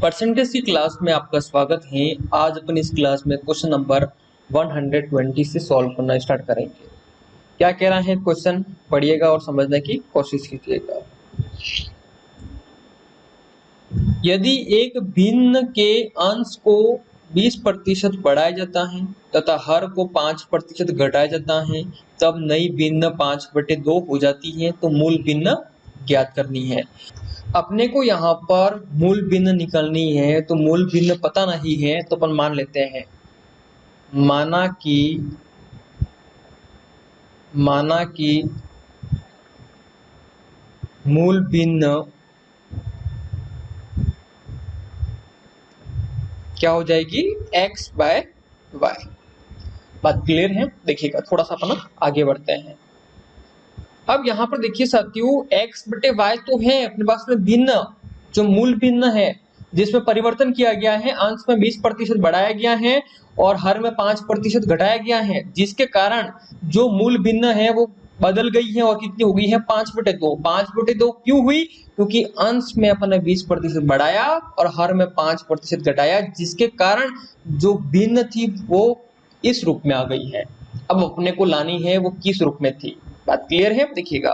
Percentage की class में आपका स्वागत है। आज अपन इस क्लास में क्वेश्चन नंबर 120 से सॉल्व करना स्टार्ट करेंगे। क्या कह रहा है क्वेश्चन, पढ़िएगा और समझने की कोशिश कीजिएगा। यदि एक भिन्न के अंश को 20% बढ़ाया जाता है तथा हर को 5% घटाया जाता है, तब नई भिन्न 5/2 हो जाती है। तो मूल भिन्न ज्ञात करनी है। अपने को यहाँ पर मूल भिन्न निकालनी है, तो मूल भिन्न पता नहीं है तो अपन मान लेते हैं। माना कि मूल भिन्न क्या हो जाएगी, x/y। बात क्लियर है? देखिएगा, थोड़ा सा अपना आगे बढ़ते हैं। अब यहाँ पर देखिए साथियों, x/y तो है अपने पास में भिन्न, जो मूल भिन्न है जिसमें परिवर्तन किया गया है, अंश में 20% बढ़ाया गया है और हर में 5% घटाया गया है, जिसके कारण जो मूल भिन्न है वो बदल गई है और कितनी हो गई है, 5/2। 5/2 क्यों हुई? क्योंकि अंश में अपन ने 20% बढ़ाया और हर में 5% घटाया, जिसके कारण जो भिन्न थी वो इस रूप में आ गई है। अब अपने को लानी है वो किस रूप में थी। बात क्लियर है? देखिएगा,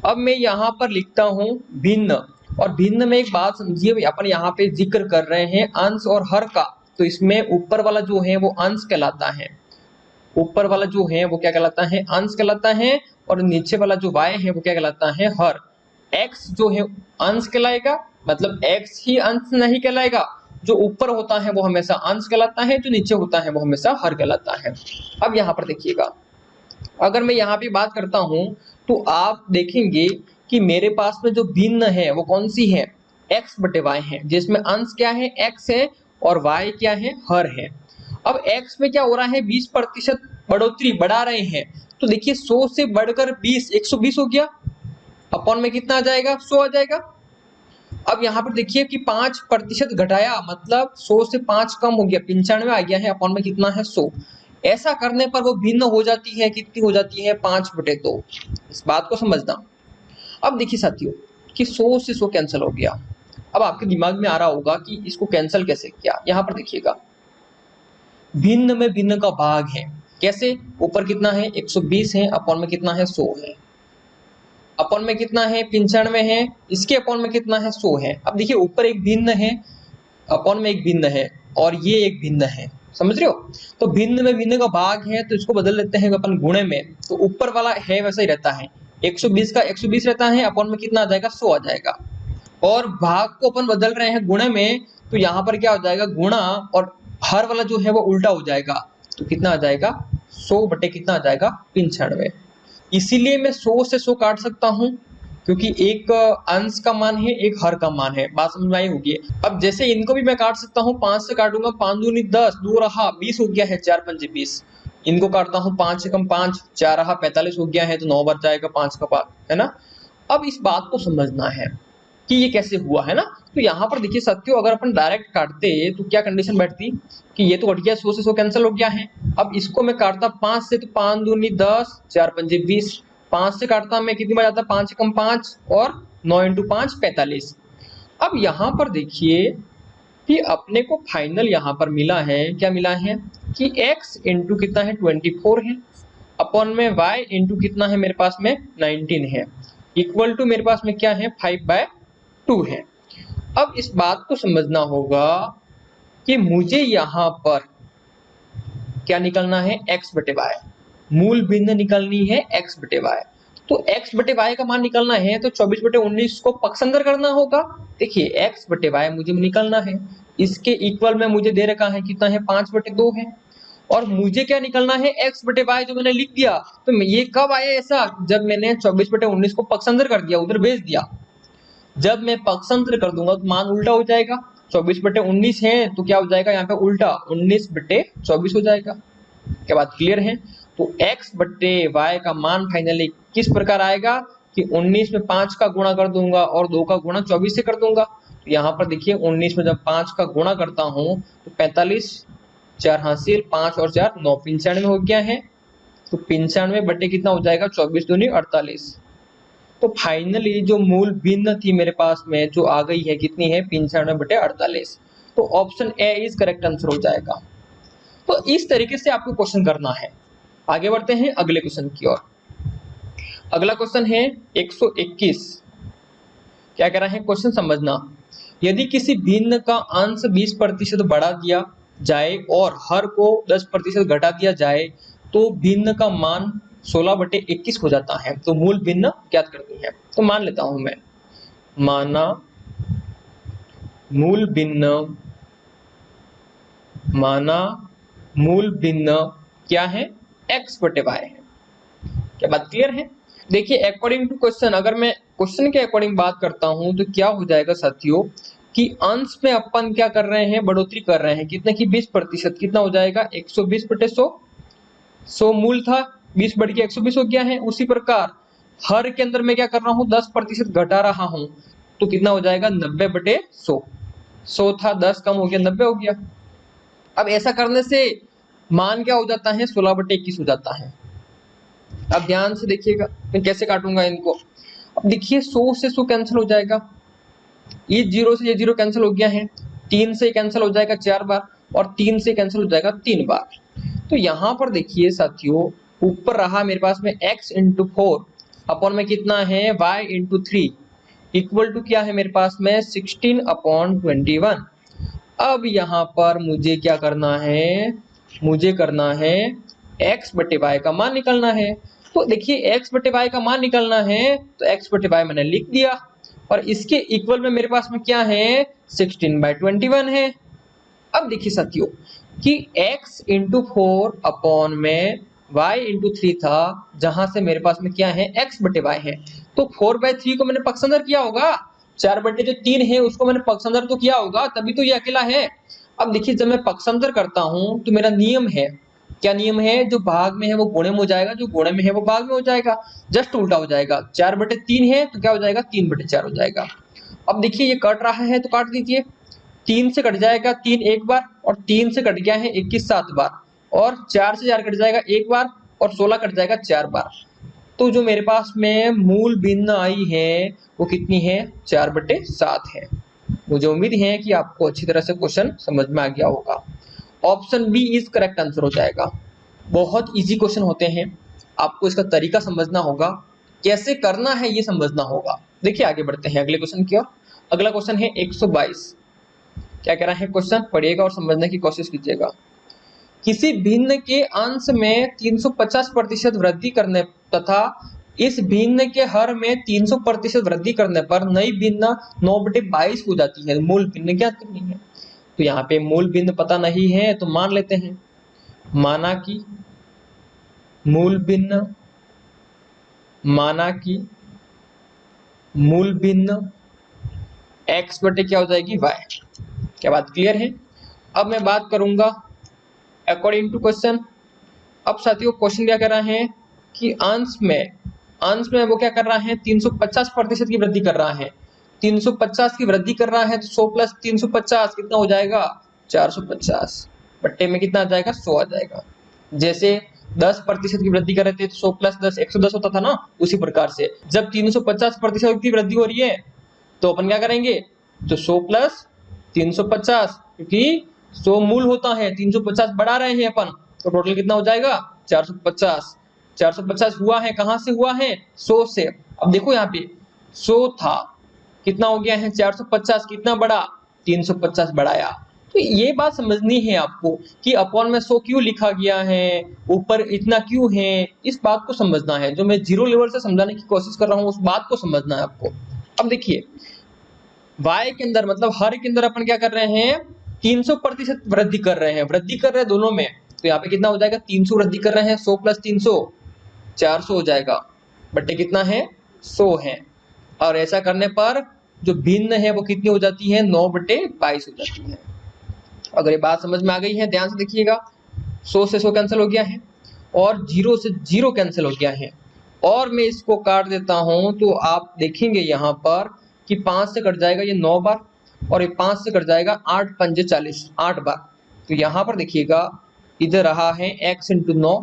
अब मैं यहाँ पर लिखता हूँ भिन्न, और भिन्न में एक बात समझिए, अपन यहाँ पे जिक्र कर रहे हैं अंश और हर का। तो इसमें ऊपर वाला जो है वो अंश कहलाता है, ऊपर वाला जो है वो क्या कहलाता है, अंश कहलाता है, और नीचे वाला जो y है वो क्या कहलाता है, हर। x जो है अंश कहलाएगा, मतलब x ही अंश नहीं कहलाएगा। जो ऊपर होता है वो हमेशा अंश कहलाता है, जो नीचे होता है वो हमेशा हर कहलाता है। अब यहाँ पर देखिएगा, अगर मैं यहाँ पे बात करता हूँ तो आप देखेंगे कि मेरे पास में जो भिन्न है वो कौन सी है, x/y है, जिसमें अंश क्या है, x है, और y क्या है, हर है। अब x में क्या हो रहा है, 20% बढ़ोतरी बढ़ा रहे हैं। तो देखिए 100 से बढ़कर 20, 120 हो गया। अपॉन में कितना आ जाएगा, 100 आ जाएगा। अब यहाँ पर देखिए कि 5% घटाया, मतलब 100 से 5 कम हो गया, 95 आ गया है। अपॉन में कितना है, 100। ऐसा करने पर वो भिन्न हो जाती है, कितनी हो जाती है, 5/2। इस बात को समझना। अब देखिए साथियों कि 100 से 100 कैंसिल हो गया। अब आपके दिमाग में आ रहा होगा कि इसको कैंसिल कैसे किया। यहाँ पर देखिएगा, भिन्न में भिन्न का भाग है। कैसे? ऊपर कितना है, 120 है, अपॉन में कितना है, 100 है। अपॉन में कितना है, 95 है, इसके अपॉन में कितना है, 100 है। अब देखिए ऊपर एक भिन्न है, अपॉन में एक भिन्न है, और ये एक भिन्न है, समझ रहे हो? तो भिन्न में भिन्न का भाग है, तो इसको बदल लेते हैं अपन गुणे में। तो ऊपर वाला है वैसा ही रहता है, 120 का 120 रहता है, अपॉन में कितना आ जाएगा, 100 आ जाएगा। और भाग को अपन बदल रहे हैं गुणे में, तो यहाँ पर क्या हो जाएगा, गुणा, और हर वाला जो है वो उल्टा हो जाएगा। तो कितना आ जाएगा, 100 बटे कितना आ जाएगा, 95। इसीलिए मैं 100 से 100 काट सकता हूँ, क्योंकि एक अंश का मान है, एक हर का मान है। बात समझ में आई होगी। अब जैसे इनको भी मैं काट सकता हूँ, 5 से काटूंगा, 5 दूनी 10, 2 रहा 20 हो गया है, 4 पंजे 20। इनको काटता हूँ, 5 से कम 5, 4 रहा 45 हो गया है, तो 9 बच जाएगा, 5 का 5, है ना। अब इस बात को समझना है कि ये कैसे हुआ, है ना। तो यहाँ पर देखिए साथियों, अगर अपन डायरेक्ट काटते तो क्या कंडीशन बैठती कि ये तो कट गया, 100 से 100 कैंसिल हो गया है। अब इसको मैं काटता 5 से, तो 5 दूनी 10, 4 पंजे 20। 5 से काटता मैं, कितनी बार जाता, 5 से कम 5, और 9 × 5 45। अब यहाँ पर देखिए कि अपने को फाइनल यहाँ पर मिला है, क्या मिला है कि x इंटू कितना है, 24 है, अपॉन में y इंटू कितना है मेरे पास में, 19 है, इक्वल टू मेरे पास में क्या है, 5/2 है। अब इस बात को समझना होगा कि मुझे यहाँ पर क्या निकलना है, x/y। मूल भिन्न निकलनी है x/y। तो x/y का मान निकलना है, तो 24/19 को पक्षांतर करना होगा। देखिए x/y मुझे निकलना है, इसके इक्वल में मुझे दे रखा है कितना है, 5/2 है। और मुझे क्या निकलना है, x/y, जो मैंने लिख दिया। तो ये कब आया ऐसा, जब मैंने 24/19 को पक्षांतर कर दिया, उधर भेज दिया। जब मैं पक्षांतर कर दूंगा तो मान उल्टा हो जाएगा। 24/19 है तो क्या हो जाएगा, यहाँ पे उल्टा 19/24 हो जाएगा। क्या बात क्लियर है? तो x/y का मान फाइनली किस प्रकार आएगा कि 19 में 5 का गुणा कर दूंगा और 2 का गुणा 24 से कर दूंगा। तो यहाँ पर देखिए 19 में जब 5 का गुणा करता हूँ तो 45, 4 हासिल, 5 और 4 9, 95 हो गया है। तो 95 बटे कितना हो जाएगा, 24 दूनी 48। तो फाइनली जो मूल भिन्न थी मेरे पास में जो आ गई है कितनी है 95/48। तो option A is correct answer हो जाएगा। तो इस तरीके से आपको क्वेश्चन करना है। आगे बढ़ते हैं अगले क्वेश्चन की ओर। अगला क्वेश्चन है 121। क्या कह रहा है क्वेश्चन समझना। यदि किसी भिन्न का अंश 20% बढ़ा दिया जाए और हर को 10% घटा दिया जाए तो भिन्न का मान 16/21 हो जाता है। तो मूल भिन्न ज्ञात करनी है। तो मान लेता हूं मैं, माना मूल भिन्न क्या है x/y है। क्या बात क्लियर है। देखिए अकॉर्डिंग टू क्वेश्चन, अगर मैं क्वेश्चन के अकॉर्डिंग बात करता हूं तो क्या हो जाएगा साथियों कि अंश में अपन क्या कर रहे हैं, बढ़ोतरी कर रहे हैं कितने की 20%। कितना हो जाएगा 120/100। 100 मूल था, 20 बढ़ के 120 हो गया है। उसी प्रकार हर के अंदर मैं क्या कर रहा हूँ 10% घटा रहा हूँ तो कितना हो जाएगा 90/100। 100 था 10 कम हो गया 90 हो गया। अब ऐसा करने से मान क्या हो जाता है 16/21 हो जाता है। अब ध्यान से देखिएगा मैं कैसे काटूंगा इनको। अब देखिए 100 से 100 कैंसिल हो जाएगा, ये 0 से ये 0 कैंसिल हो गया है, 3 से कैंसिल हो जाएगा 4 बार और 3 से कैंसिल हो जाएगा 3 बार। तो यहाँ पर देखिए साथियों ऊपर रहा मेरे पास में x इंटू 4 अपॉन में कितना है y इंटू 3 इक्वल टू क्या है मेरे पास में 16/21। अब यहाँ पर मुझे क्या करना है, मुझे करना है x/y का मान निकालना है। तो देखिए x/y का मान निकालना है तो x/y मैंने लिख दिया और इसके इक्वल में मेरे पास में क्या है 16/21 है। अब देखिए साथियों कि x इंटू 4 अपॉन में y इंटू 3 था, जहां से मेरे पास में क्या है x/y है। तो 4/3 को मैंने पक्षांतर किया होगा, 4/3 है उसको मैंने पक्षांतर तो किया होगा, तभी तो ये अकेला है। अब देखिए जब मैं पक्षांतर करता हूं तो मेरा नियम है, क्या नियम है, जो भाग में है वो गुणे में हो जाएगा, जो गुणे में है वो भाग में हो जाएगा, जस्ट उल्टा हो जाएगा। 4/3 है तो क्या हो जाएगा 3/4 हो जाएगा। अब देखिए ये कट रहा है तो काट दीजिए, 3 से कट जाएगा 3 एक बार और 3 से कट गया है 21 7 बार और 4 से 4 कट जाएगा एक बार और 16 कट जाएगा 4 बार। तो जो मेरे पास में मूल भिन्न आई है वो कितनी है 4/7 है। मुझे उम्मीद है कि आपको अच्छी तरह से क्वेश्चन समझ में आ गया होगा। Option B is correct answer हो जाएगा। बहुत इजी क्वेश्चन होते हैं, आपको इसका तरीका समझना होगा, कैसे करना है ये समझना होगा। देखिए आगे बढ़ते हैं अगले क्वेश्चन की ओर। अगला क्वेश्चन है 122। क्या कह रहा है क्वेश्चन, पढ़िएगा और समझने की कोशिश कीजिएगा। किसी भिन्न के अंश में 350% वृद्धि करने तथा इस भिन्न के हर में 300% वृद्धि करने पर नई भिन्न 9/22 हो जाती है। मूल भिन्न ज्ञात करनी है। तो यहाँ पे मूल भिन्न पता नहीं है तो मान लेते हैं, माना कि मूल भिन्न x बटे क्या हो जाएगी y। क्या बात क्लियर है। अब मैं बात करूंगा अकॉर्डिंग टू क्वेश्चन। अब साथियों क्वेश्चन क्या कर रहा है कि अंश में वो क्या कर रहा है 350% की वृद्धि कर रहा है। 350 की वृद्धि कर रहा है तो 100 प्लस 350 कितना हो जाएगा 450 बट्टे में कितना आ जाएगा 100 आ जाएगा। जैसे 10% की वृद्धि कर रहे थे तो 100 प्लस 10 110 होता था ना, उसी प्रकार से जब 350% की वृद्धि हो रही है तो अपन क्या करेंगे, तो 100 प्लस 350, क्योंकि 100 मूल होता है 350 बढ़ा रहे हैं अपन, तो टोटल कितना हो जाएगा 450। 450 हुआ है कहां से हुआ है 100 से। अब देखो यहाँ पे 100 था, कितना हो गया है 450, कितना बढ़ा 350 बढ़ाया। तो ये बात समझनी है आपको कि अपॉन में 100 क्यों लिखा गया है, ऊपर इतना क्यों है, इस बात को समझना है। जो मैं जीरो लेवल से समझाने की कोशिश कर रहा हूँ उस बात को समझना है आपको। अब देखिए y के अंदर मतलब हर के अंदर अपन क्या कर रहे हैं 300% वृद्धि कर रहे हैं दोनों में। तो यहाँ पे कितना हो जाएगा 300 वृद्धि कर रहे हैं, 100 प्लस 300 400 हो जाएगा, बटे कितना है 100 है। और ऐसा करने पर जो भिन्न है वो कितनी हो जाती है 9/22 हो जाती है। अगर ये बात समझ में आ गई है ध्यान से देखिएगा, 100 से 100 कैंसिल हो गया है और 0 से 0 कैंसिल हो गया है। और मैं इसको काट देता हूं तो आप देखेंगे यहाँ पर कि 5 से कट जाएगा ये 9 बार और ये 5 से कट जाएगा 8 पंजे 40 8 बार। तो यहाँ पर देखिएगा इधर रहा है x इंटू 9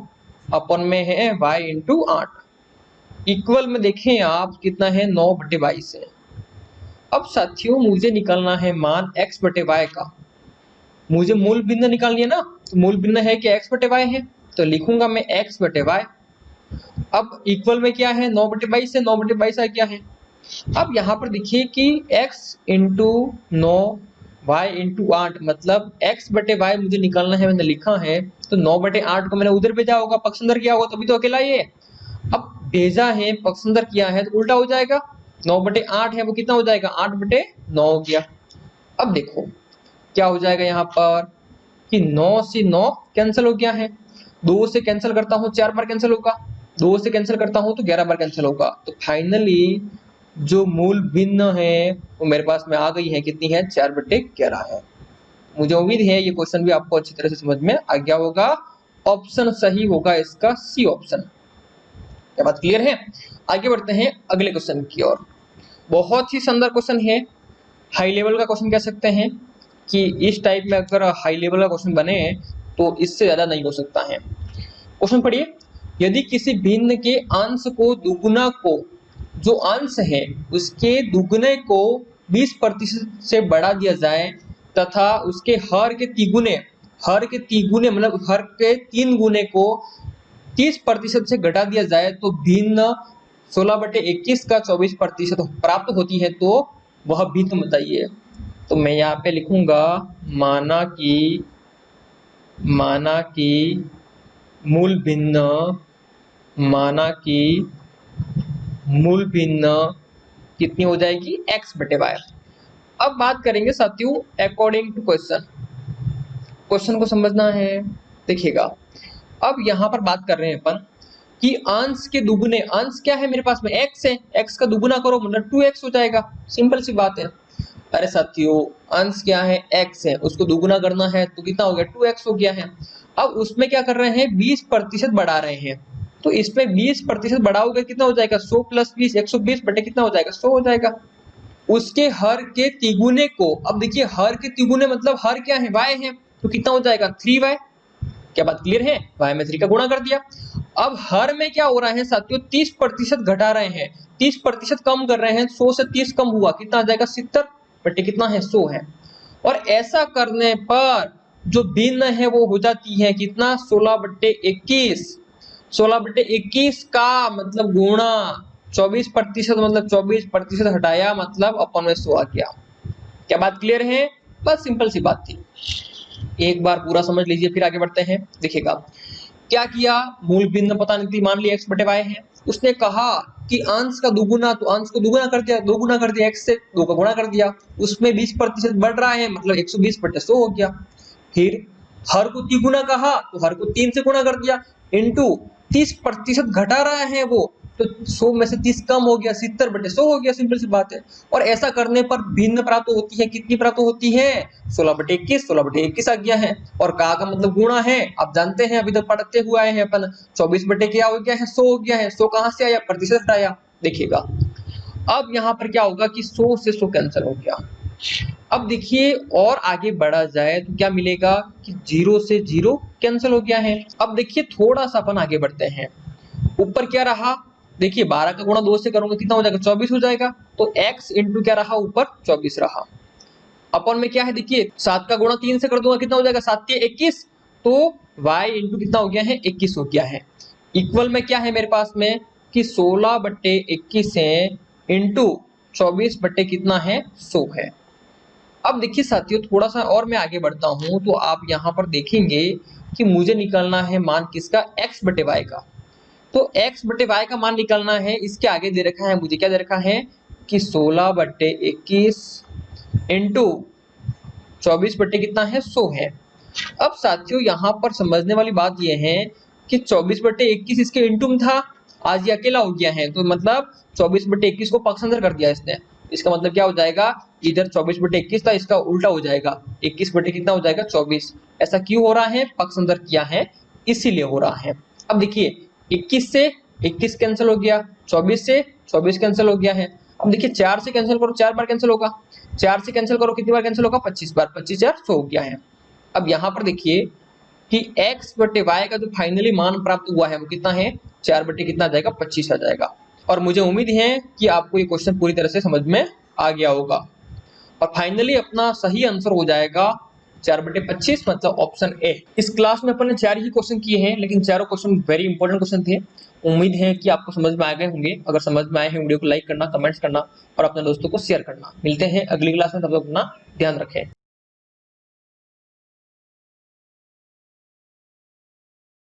अपन में है y इंटू 8। इक्वल में देखें आप कितना है 9/22 है। अब साथियों मुझे निकालना है मान x/y का। मुझे मूल भिन्न निकालनी है ना, तो मूल भिन्न है कि x/y है, तो लिखूंगा मैं x/y। अब इक्वल में क्या है 9/22 से 9/22 आ गया है। अब यहाँ पर देखिए कि x इंटू 9 y इंटू 8 मतलब x/y मुझे निकालना है, मैंने लिखा है तो 9/8 को मैंने उधर भेजा होगा, पक्ष अंदर किया होगा तभी तो अकेला ये। अब भेजा है पक्ष अंदर किया है तो उल्टा हो जाएगा, 9/8 है वो कितना हो जाएगा 8/9 हो गया। अब देखो क्या हो जाएगा यहाँ पर कि 9 से 9 कैंसिल हो गया है, 2 से कैंसिल करता हूँ 4 बार कैंसिल होगा, 2 से कैंसिल करता हूँ तो 11 बार कैंसिल होगा। तो फाइनली जो मूल भिन्न है वो मेरे पास में आ गई है, कितनी है 4/11 है। मुझे उम्मीद है ये क्वेश्चन भी आपको अच्छी तरह से समझ में आ गया होगा। ऑप्शन सही होगा इसका सी ऑप्शन। क्या बात क्लियर है? आगे बढ़ते हैं अगले क्वेश्चन की ओर। बहुत ही शानदार क्वेश्चन है, हाई लेवल का क्वेश्चन कह सकते हैं कि इस टाइप में अगर हाई लेवल का क्वेश्चन बने तो इससे ज्यादा नहीं हो सकता है। क्वेश्चन पढ़िए, यदि किसी भिन्न के अंश को दुगुना को जो अंश है उसके दुगुने को 20% से बढ़ा दिया जाए तथा उसके हर के तिगुने मतलब हर के 3 गुने को 30% से घटा दिया जाए तो भिन्न 16/21 का 24% प्राप्त होती है, तो वह भिन्न बताइए। तो मैं यहाँ पे लिखूंगा माना कि मूल भिन्न कितनी हो जाएगी x/y। अब बात करेंगे साथियों अकॉर्डिंग टू क्वेश्चन को समझना है। देखिएगा अब यहाँ पर बात कर रहे हैं अपन कि अंश के दुगुने, अंश क्या है मेरे पास में x है, x का दुगुना करो मतलब 2x हो जाएगा, सिंपल सी बात है। अरे साथियों अंश क्या है x है, उसको दुगुना करना है तो कितना हो गया 2x हो गया है। अब उसमें क्या कर रहे हैं 20% बढ़ा रहे हैं, तो इसमें 20% बढ़ाओगे कितना हो जाएगा 100 + 20 120 बटे कितना हो जाएगा 100 हो जाएगा। उसके हर के तिगुने को, अब देखिए हर के तिगुने मतलब हर क्या है y है, तो कितना हो जाएगा 3y। क्या बात क्लियर है? y में 3 का गुणा कर दिया। अब हर में क्या हो रहा है साथियों 30% घटा रहे हैं, 30% कम कर रहे हैं, 100 से 30 कम हुआ कितना आ जाएगा 70 बटे कितना है 100 है। और ऐसा करने पर जो भिन्न है वो हो जाती है कितना 16/21। 16/21 का मतलब गुणा 24% मतलब 24% हटाया मतलब अपन में 100 आ गया। क्या बात क्लियर है? बस सिंपल सी बात थी, एक बार पूरा समझ लीजिए फिर आगे बढ़ते हैं। देखिएगा क्या किया, मूल भिन्न पता नहीं थी, मान लिया x/y है, उसने कहा कि अंश का दुगुना, तो अंश को दुगुना कर दिया, 2 गुना कर दिया x से, 2 का गुणा कर दिया, उसमें 20% बढ़ रहा है मतलब 120/100 हो गया। फिर हर को तिगुना कहा तो हर को 3 से गुणा कर दिया, इंटू 30% घटा रहा है वो, तो 100 में से 30 कम हो गया 70/100 हो गया, सिंपल सी बात है। और ऐसा करने पर भिन्न प्राप्त होती है, कितनी प्राप्त होती है 16/21, 16/21 आ गया है। और का मतलब गुणा है, आप जानते हैं अभी तक पढ़ते हुए आए हैं अपन, 24 बटे क्या हो गया है 100 हो गया है, 100 कहां से आया प्रतिशत हटाया। देखिएगा अब यहाँ पर क्या होगा कि 100 से 100 कैंसिल हो गया। अब देखिए और आगे बढ़ा जाए तो क्या मिलेगा कि 0 से 0 कैंसिल हो गया है। अब देखिए थोड़ा सा अपन आगे बढ़ते हैं, ऊपर क्या रहा देखिए 12 का गुणा 2 से करूंगा कितना हो जाएगा 24 हो जाएगा, तो x इंटू क्या रहा ऊपर 24 रहा। अपन में क्या है देखिए 7 का गुणा 3 से कर दूंगा कितना हो जाएगा 7 के 21, तो y इंटू कितना हो गया है 21 हो गया है। इक्वल में क्या है मेरे पास में कि 16/21 है इंटू 24 बटे कितना है 100 है। अब देखिए साथियों थोड़ा सा और मैं आगे बढ़ता हूं तो आप यहाँ पर देखेंगे कि मुझे निकालना है मान किसका x/y का। तो x/y का मान निकालना है, इसके आगे दे रखा है मुझे क्या दे रखा है कि 16/21 इंटू 24 बटे कितना है 100 है। अब साथियों यहाँ पर समझने वाली बात यह है कि 24/21 इसके इंटू में था, आज ये अकेला हो गया है, तो मतलब 24/21 को पक्ष अंदर कर दिया इसने। इसका मतलब क्या हो जाएगा इधर 24/21 था, इसका उल्टा हो जाएगा 21 बटे कितना हो जाएगा 24। ऐसा क्यों हो रहा है, पक्ष अंदर किया है इसीलिए हो रहा है। अब देखिए 21 से 21 कैंसिल हो गया, 24 से 24 कैंसिल हो गया है। अब देखिए 4 से कैंसिल करो 4 बार कैंसिल होगा, 4 से कैंसिल करो कितनी बार कैंसिल होगा 25 बार, 25 4 100 हो गया है। अब यहाँ पर देखिए कि x/y का जो फाइनली मान प्राप्त हुआ है वो कितना है 4 बटे कितना आ जाएगा 25 आ जाएगा। और मुझे उम्मीद है कि आपको ये क्वेश्चन पूरी तरह से समझ में आ गया होगा। और फाइनली अपना सही आंसर हो जाएगा 4/25 मतलब ऑप्शन ए। इस क्लास में अपन ने 4 ही क्वेश्चन किए हैं, लेकिन चारों क्वेश्चन वेरी इंपॉर्टेंट क्वेश्चन थे। उम्मीद है कि आपको समझ में आ गए होंगे। अगर समझ में आए हैं, वीडियो को लाइक करना, कमेंट्स करना और अपने दोस्तों को शेयर करना। मिलते हैं अगली क्लास में, तब तक अपना ध्यान रखें।